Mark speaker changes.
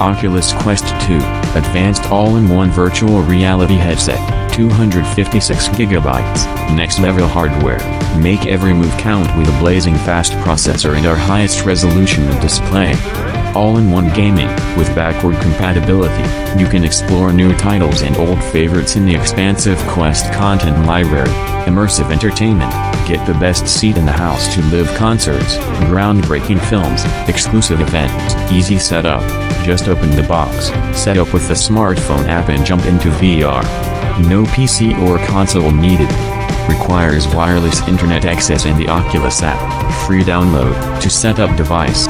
Speaker 1: Oculus Quest 2, advanced all-in-one virtual reality headset, 256GB, next-level hardware, make every move count with a blazing fast processor and our highest resolution of display. All-in-one gaming, with backward compatibility, you can explore new titles and old favorites in the expansive Quest content library. Immersive entertainment, get the best seat in the house to live concerts, groundbreaking films, exclusive events, easy setup. Just open the box, set up with the smartphone app and jump into VR. No PC or console needed. Requires wireless internet access and the Oculus app. Free download to set up device.